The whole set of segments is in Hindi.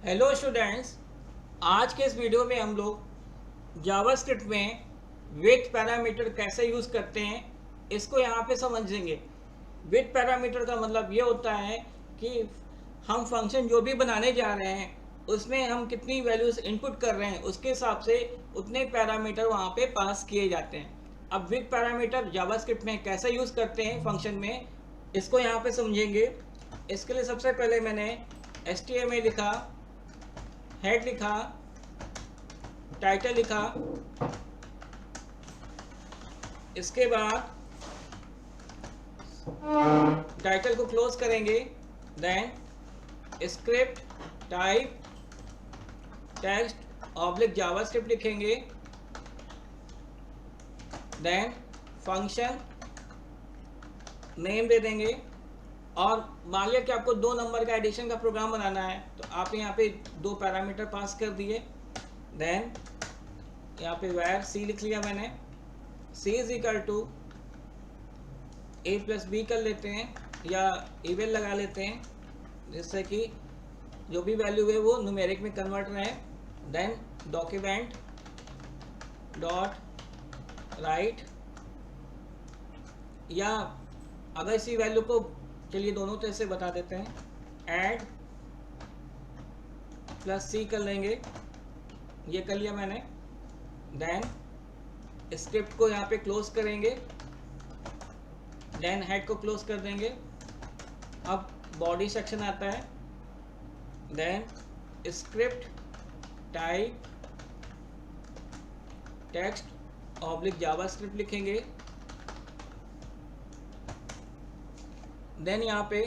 हेलो स्टूडेंट्स, आज के इस वीडियो में हम लोग जावास्क्रिप्ट में विथ पैरामीटर कैसे यूज़ करते हैं इसको यहाँ पे समझेंगे। विथ पैरामीटर का मतलब ये होता है कि हम फंक्शन जो भी बनाने जा रहे हैं उसमें हम कितनी वैल्यूज़ इनपुट कर रहे हैं उसके हिसाब से उतने पैरामीटर वहाँ पे पास किए जाते हैं। अब विथ पैरामीटर जावास्क्रिप्ट में कैसे यूज़ करते हैं फंक्शन में, इसको यहाँ पे समझेंगे। इसके लिए सबसे पहले मैंने HTML लिखा, हेड लिखा, टाइटल लिखा, इसके बाद टाइटल को क्लोज करेंगे, then script type text oblique JavaScript लिखेंगे, देन फंक्शन नेम दे देंगे। और मान लिया कि आपको 2 नंबर का एडिशन का प्रोग्राम बनाना है तो आप यहाँ पे 2 पैरामीटर पास कर दिए। देन यहाँ पे वैर सी लिख लिया मैंने, C is equal to A plus B कर लेते हैं या इवेल लगा लेते हैं जिससे कि जो भी वैल्यू है वो न्यूमेरिक में कन्वर्ट रहे। देन डॉक्यूमेंट डॉट राइट, या अगर इसी वैल्यू को चलिए दोनों तरह से बता देते हैं, ऐड प्लस सी कर लेंगे, ये कर लिया मैंने। देन स्क्रिप्ट को यहाँ पे क्लोज करेंगे, देन हेड को क्लोज कर देंगे। अब बॉडी सेक्शन आता है, then script type text oblique JavaScript लिखेंगे। देन यहाँ पे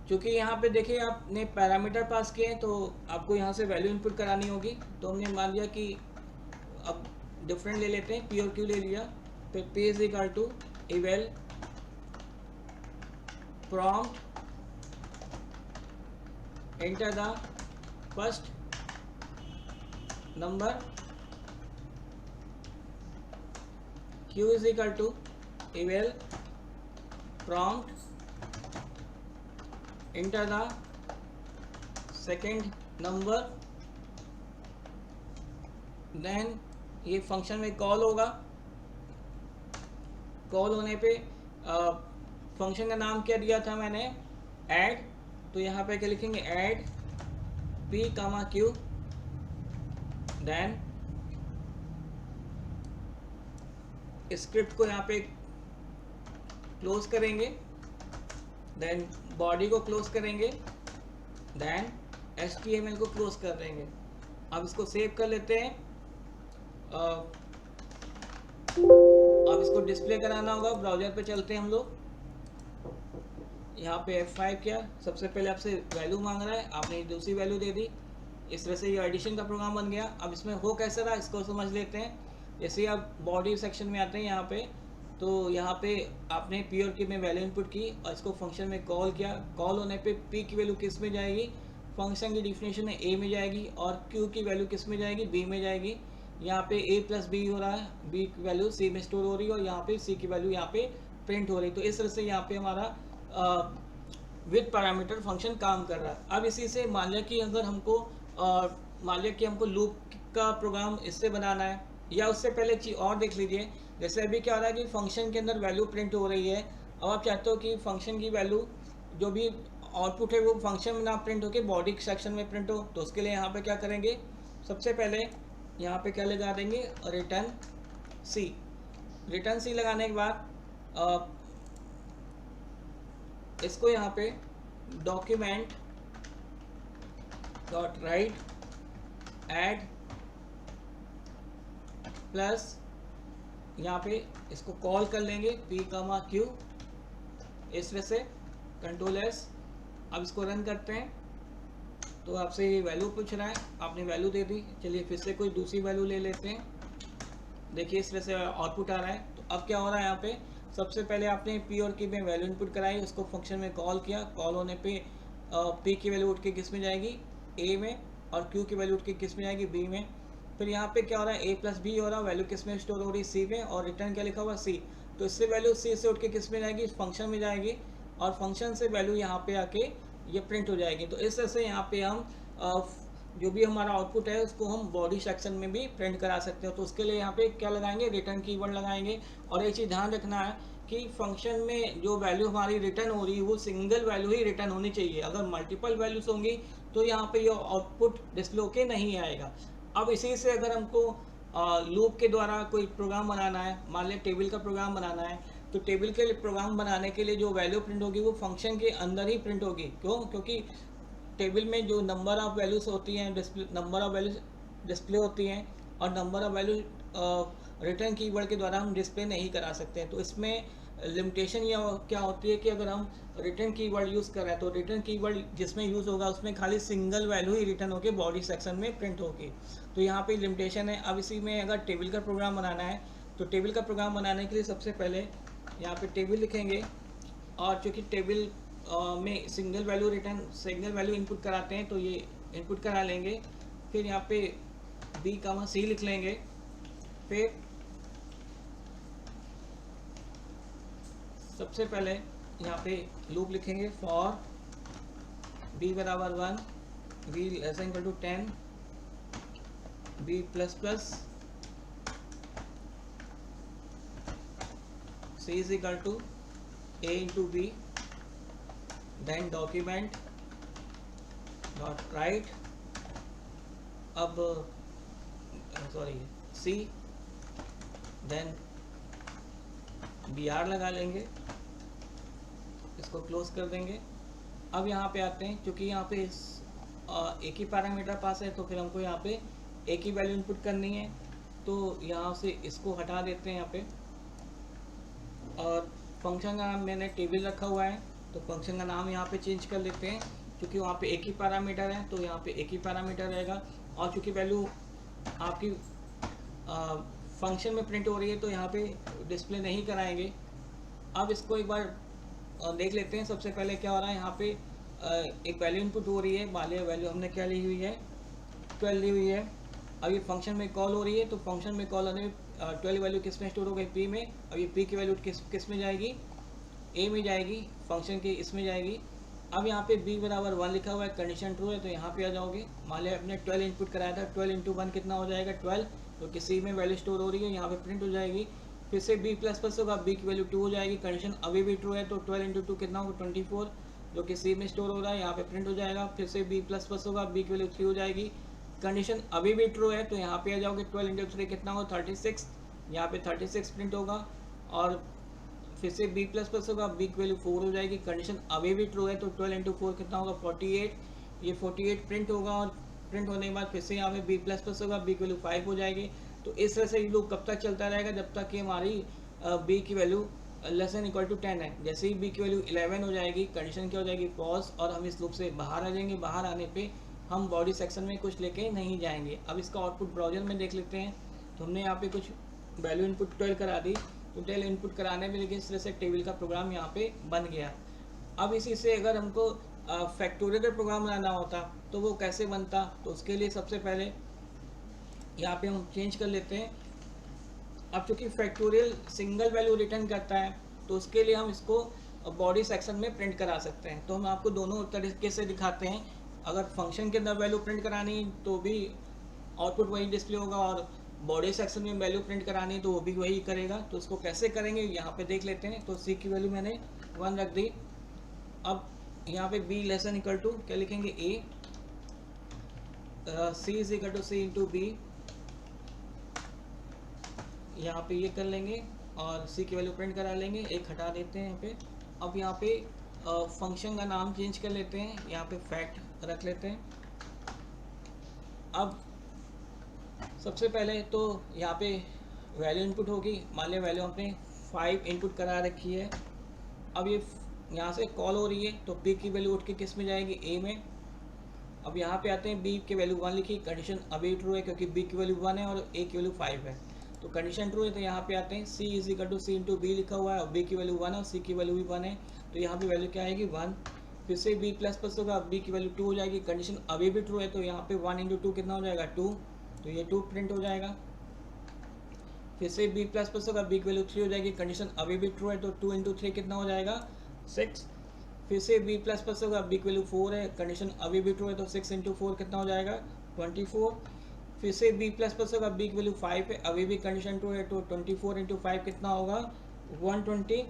चूँकि यहाँ पे देखिए आपने पैरामीटर पास किए हैं तो आपको यहाँ से वैल्यू इनपुट करानी होगी, तो हमने मान लिया कि अब डिफरेंट ले लेते हैं, पी और क्यू ले लिया। फिर P is equal to eval prompt enter the first number, Q is equal to eval prompt enter the second number। Then ये फंक्शन में कॉल होगा, कॉल होने पे फंक्शन का नाम क्या दिया था मैंने, ऐड, तो यहाँ पे क्या लिखेंगे, ऐड p कामा q। देन स्क्रिप्ट को यहाँ पे क्लोज करेंगे, देन बॉडी को क्लोज करेंगे, देन HTML को क्लोज कर देंगे। अब इसको सेव कर लेते हैं। अब इसको डिस्प्ले कराना होगा, ब्राउजर पे चलते हैं हम लोग। यहाँ पे F5 किया, सबसे पहले आपसे वैल्यू मांग रहा है, आपने दूसरी वैल्यू दे दी। इस तरह से ये एडिशन का प्रोग्राम बन गया। अब इसमें हो कैसे रहा इसको समझ लेते हैं। जैसे आप बॉडी सेक्शन में आते हैं यहाँ पे, तो यहाँ पे आपने पी और क्यू में वैल्यू इनपुट की और इसको फंक्शन में कॉल किया। कॉल होने पे पी की वैल्यू किस में जाएगी, फंक्शन की डिफिनेशन में ए में जाएगी, और क्यू की वैल्यू किस में जाएगी, बी में जाएगी। यहाँ पे ए प्लस बी हो रहा है, बी की वैल्यू सी में स्टोर हो रही है और यहाँ पे सी की वैल्यू यहाँ पे प्रिंट हो रही है। तो इस तरह से यहाँ पे हमारा विद पैरामीटर फंक्शन काम कर रहा है। अब इसी से मान लिया कि अगर हमको लूप का प्रोग्राम इससे बनाना है, या उससे पहले चीज़ और देख लीजिए। जैसे अभी क्या हो रहा है कि फंक्शन के अंदर वैल्यू प्रिंट हो रही है। अब आप चाहते हो कि फंक्शन की वैल्यू जो भी आउटपुट है वो फंक्शन में ना प्रिंट होकर बॉडी सेक्शन में प्रिंट हो, तो उसके लिए यहाँ पे क्या करेंगे, सबसे पहले यहाँ पे क्या लगा देंगे, रिटर्न सी। रिटर्न सी लगाने के बाद इसको यहाँ पे document dot right add plus यहाँ पे इसको कॉल कर लेंगे p कामा q, इस तरह से कंट्रोल एस। अब इसको रन करते हैं तो आपसे ये वैल्यू पूछ रहा है, आपने वैल्यू दे दी। चलिए फिर से कोई दूसरी वैल्यू ले लेते हैं। देखिए इस तरह से आउटपुट आ रहा है। तो अब क्या हो रहा है, यहाँ पे सबसे पहले आपने p और q में वैल्यू इनपुट कराई, उसको फंक्शन में कॉल किया। कॉल होने पे p की वैल्यू उठ के किस में जाएगी, a में, और q की वैल्यू उठ के किस में जाएगी, b में। फिर यहाँ पे क्या हो रहा है, a प्लस बी हो रहा है, वैल्यू किस में स्टोर हो रही है, सी में, और रिटर्न क्या लिखा हुआ, सी। तो इससे वैल्यू सी से उठ के किस में जाएगी, फंक्शन में जाएगी, और फंक्शन से वैल्यू यहाँ पे आके ये प्रिंट हो जाएगी। तो इस तरह से यहाँ पे हम जो भी हमारा आउटपुट है उसको हम बॉडी सेक्शन में भी प्रिंट करा सकते हो। तो उसके लिए यहाँ पे क्या लगाएंगे, रिटर्न कीवर्ड लगाएंगे। और एक चीज़ ध्यान रखना है कि फंक्शन में जो वैल्यू हमारी रिटर्न हो रही है वो सिंगल वैल्यू ही रिटर्न होनी चाहिए। अगर मल्टीपल वैल्यूज होंगी तो यहाँ पे ये आउटपुट डिस्प्ले होके नहीं आएगा। अब इसी से अगर हमको लूप के द्वारा कोई प्रोग्राम बनाना है, मान लिया टेबल का प्रोग्राम बनाना है, तो टेबल के प्रोग्राम बनाने के लिए जो वैल्यू प्रिंट होगी वो फंक्शन के अंदर ही प्रिंट होगी। क्यों? क्योंकि टेबल में जो नंबर ऑफ वैल्यूज होती हैं, display number of values display होती हैं, और number of value return keyword के द्वारा हम डिस्प्ले नहीं करा सकते हैं। तो इसमें लिमिटेशन ये क्या होती है कि अगर हम रिटर्न कीवर्ड यूज़ कर रहे हैं तो रिटर्न कीवर्ड जिसमें यूज़ होगा उसमें खाली सिंगल वैल्यू ही रिटर्न होकर बॉडी सेक्शन में प्रिंट होगी। तो यहाँ पे लिमिटेशन है। अब इसी में अगर टेबल का प्रोग्राम बनाना है तो टेबल का प्रोग्राम बनाने के लिए सबसे पहले यहाँ पे टेबल लिखेंगे, और चूँकि टेबल में सिंगल वैल्यू इनपुट कराते हैं तो ये इनपुट करा लेंगे। फिर यहाँ पे B, C लिख लेंगे। फिर सबसे पहले यहाँ पे लूप लिखेंगे फॉर B बराबर 1, B less equal to 10, B plus plus, C is equal to A into B, then document dot write, अब C, देन BR लगा लेंगे, इसको क्लोज कर देंगे। अब यहाँ पे आते हैं, क्योंकि यहाँ पे एक ही पैरामीटर पास है तो फिर हमको यहाँ पे एक ही वैल्यू इनपुट करनी है, तो यहाँ से इसको हटा देते हैं यहाँ पे। और फंक्शन का नाम मैंने टेबल रखा हुआ है तो फंक्शन का नाम यहाँ पे चेंज कर लेते हैं, क्योंकि वहाँ पे एक ही पैरामीटर है तो यहाँ पे एक ही पैरामीटर रहेगा। और चूँकि वैल्यू आपकी फंक्शन में प्रिंट हो रही है तो यहाँ पे डिस्प्ले नहीं कराएंगे। अब इसको एक बार देख लेते हैं। सबसे पहले क्या हो रहा है, यहाँ पे एक वैल्यू इनपुट हो रही है, मान लिया वैल्यू हमने क्या ली हुई है, 12 ली हुई है। अब ये फंक्शन में कॉल हो रही है तो फंक्शन में कॉल होने 12 वैल्यू किस में स्टोर हो गई, P में। अब ये P की वैल्यू किस में जाएगी, A में जाएगी, फंक्शन के इसमें जाएगी। अब यहाँ पे B बराबर 1 लिखा हुआ है, कंडीशन ट्रू है तो यहाँ पे आ जाओगे। मान लिया आपने 12 इनपुट कराया था, 12 इंटू 1 कितना हो जाएगा, 12, तो किसी में वैल्यू स्टोर हो रही है यहाँ पे प्रिंट हो जाएगी। फिर से B प्लस प्लस होगा, B की वैल्यू 2 हो जाएगी, कंडीशन अभी भी ट्रू है तो 12 इंटू 2 कितना होगा, 24, जो कि C में स्टोर हो रहा है यहाँ पे प्रिंट हो जाएगा। फिर से B प्लस प्लस होगा, B की वैल्यू 3 हो जाएगी, कंडीशन अभी भी ट्रू है तो यहाँ पे आ जाओगे। 12 इंटू 3 कितना होगा, 36, यहाँ पे 36 प्रिंट होगा। और फिर से B प्लस प्लस होगा, B की वैल्यू 4 हो जाएगी, कंडीशन अभी भी ट्रू है तो 12 इंटू 4 कितना होगा, 48, ये 48 प्रिंट होगा। और प्रिंट होने के बाद फिर से यहाँ पे B प्लस प्लस होगा, B की वैल्यू 5 हो जाएगी। तो इस तरह से ये लूप कब तक चलता रहेगा, जब तक कि हमारी B की value less than equal to 10 है। जैसे ही B की वैल्यू 11 हो जाएगी, कंडीशन क्या हो जाएगी, फॉल्स, और हम इस लूप से बाहर आ जाएंगे। बाहर आने पे हम बॉडी सेक्शन में कुछ लेके नहीं जाएंगे। अब इसका आउटपुट ब्राउजर में देख लेते हैं। तो हमने यहाँ पे कुछ वैल्यू इनपुट 12 करा दी, तो 12 इनपुट कराने में लेकिन इस तरह से टेबल का प्रोग्राम यहाँ पे बन गया। अब इसी से अगर हमको फैक्टोरियल का प्रोग्राम बनाना होता तो वो कैसे बनता, तो उसके लिए सबसे पहले यहाँ पे हम चेंज कर लेते हैं। अब चूँकि फैक्टोरियल सिंगल वैल्यू रिटर्न करता है तो उसके लिए हम इसको बॉडी सेक्शन में प्रिंट करा सकते हैं। तो हम आपको दोनों तरीके से दिखाते हैं। अगर फंक्शन के अंदर वैल्यू प्रिंट करानी तो भी आउटपुट वही डिस्प्ले होगा, और बॉडी सेक्शन में वैल्यू प्रिंट करानी तो वो भी वही करेगा। तो उसको कैसे करेंगे यहाँ पे देख लेते हैं। तो C की वैल्यू मैंने 1 रख दी। अब यहाँ पे B less than equal to क्या लिखेंगे, A, C is equal to C into B, यहाँ पे ये कर लेंगे और C की वैल्यू प्रिंट करा लेंगे। एक हटा देते हैं यहाँ पे। अब यहाँ पे फंक्शन का नाम चेंज कर लेते हैं, यहाँ पे फैक्ट रख लेते हैं। अब सबसे पहले तो यहाँ पे वैल्यू इनपुट होगी, मान लिया वैल्यू हमने 5 इनपुट करा रखी है। अब ये यहाँ से कॉल हो रही है तो B की वैल्यू उठ के किस में जाएगी, A में। अब यहाँ पे आते हैं, B की वैल्यू 1 लिखी, कंडीशन अभी ट्रू है क्योंकि B की वैल्यू 1 है और A की वैल्यू 5 है, तो कंडीशन ट्रू है। तो यहाँ पे आते हैं, C is equal to C into B लिखा हुआ है और B की वैल्यू 1 है और C की वैल्यू भी 1 है, तो यहाँ पे वैल्यू क्या आएगी, 1। फिर से B प्लस प्लस होगा, B की वैल्यू 2 हो जाएगी, कंडीशन अभी भी ट्रू है तो यहाँ पे 1 इंटू 2 कितना हो जाएगा, 2, तो ये 2 प्रिंट हो जाएगा। फिर से B प्लस प्लस होगा, B की वैल्यू 3 हो जाएगी, कंडीशन अभी भी ट्रू है तो 2 इंटू 3 कितना हो जाएगा, 6। फिर से B प्लस प्लस होगा, B की वैल्यू 4 है, कंडीशन अभी भी ट्रू है तो 6 इंटू 4 कितना हो जाएगा, 24, फिर से बी प्लस प्लस होगा, बी की वैल्यू 5 है, अभी भी कंडीशन 2 है, तो 24 इंटू 5 कितना होगा 120।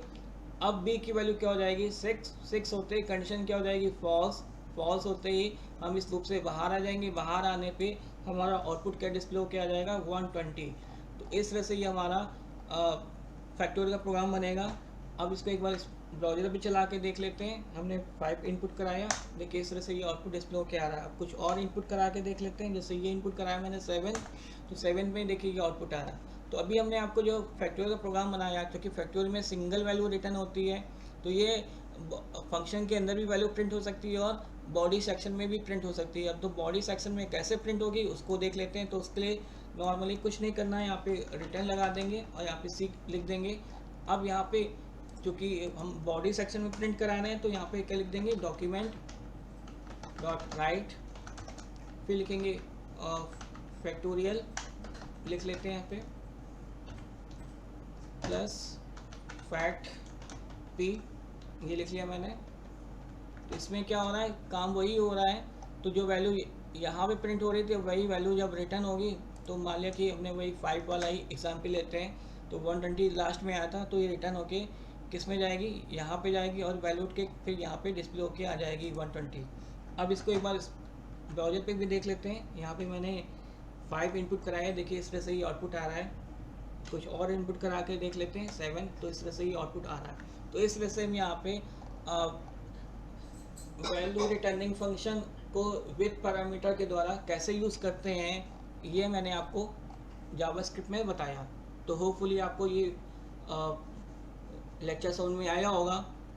अब बी की वैल्यू क्या हो जाएगी 6 होते ही कंडीशन क्या हो जाएगी फॉल्स, फॉल्स होते ही हम इस लूप से बाहर आ जाएंगे, बाहर आने पे हमारा आउटपुट क्या डिस्प्ले होकर आ जाएगा 120। तो इस तरह से ये हमारा फैक्टोरियल का प्रोग्राम बनेगा। अब इसको एक बार इस ब्राउज़र पे चला के देख लेते हैं। हमने 5 इनपुट कराया, देखिए इस तरह से ये आउटपुट डिस्प्ले होकर आ रहा है। अब कुछ और इनपुट करा के देख लेते हैं, जैसे ये इनपुट कराया मैंने 7, तो 7 में देखिए ये आउटपुट आ रहा है। तो अभी हमने आपको जो फैक्टोरियल का प्रोग्राम बनाया, क्योंकि फैक्टोरियल में सिंगल वैल्यू रिटर्न होती है, तो ये फंक्शन के अंदर भी वैल्यू प्रिंट हो सकती है और बॉडी सेक्शन में भी प्रिंट हो सकती है। अब तो बॉडी सेक्शन में कैसे प्रिंट होगी उसको देख लेते हैं। तो उसके लिए नॉर्मली कुछ नहीं करना है, यहाँ पे रिटर्न लगा देंगे और यहाँ पे सी लिख देंगे। अब यहाँ पे क्योंकि हम बॉडी सेक्शन में प्रिंट करा रहे हैं, तो यहाँ पे क्या लिख देंगे डॉक्यूमेंट डॉट राइट, फिर लिखेंगे फैक्टोरियल लिख लेते हैं यहाँ पे प्लस फैक्ट पी, ये लिख लिया मैंने। तो इसमें क्या हो रहा है, काम वही हो रहा है। तो जो वैल्यू यहाँ पे प्रिंट हो रही थी वही वैल्यू जब रिटर्न होगी, तो मान लिया कि हमने वही 5 वाला ही एग्जाम्पल लेते हैं, तो 120 लास्ट में आया था, तो ये रिटर्न होके किस में जाएगी, यहाँ पे जाएगी और वैल्यू के फिर यहाँ पे डिस्प्ले होके आ जाएगी 120। अब इसको एक बार ब्राउज़र पे भी देख लेते हैं। यहाँ पे मैंने 5 इनपुट कराया है, देखिए इस तरह से ही आउटपुट आ रहा है। कुछ और इनपुट करा के देख लेते हैं 7, तो इस तरह से ही आउटपुट आ रहा है। तो इस तरह से हम यहाँ पे वैल्यू रिटर्निंग फंक्शन को विथ पैरामीटर के द्वारा कैसे यूज़ करते हैं, ये मैंने आपको जावास्क्रिप्ट में बताया। तो होपफुली आपको ये लेक्चर समझ में आया होगा।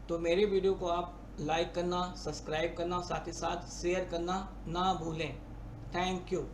तो मेरे वीडियो को आप लाइक करना, सब्सक्राइब करना, साथ ही साथ शेयर करना ना भूलें। Thank you.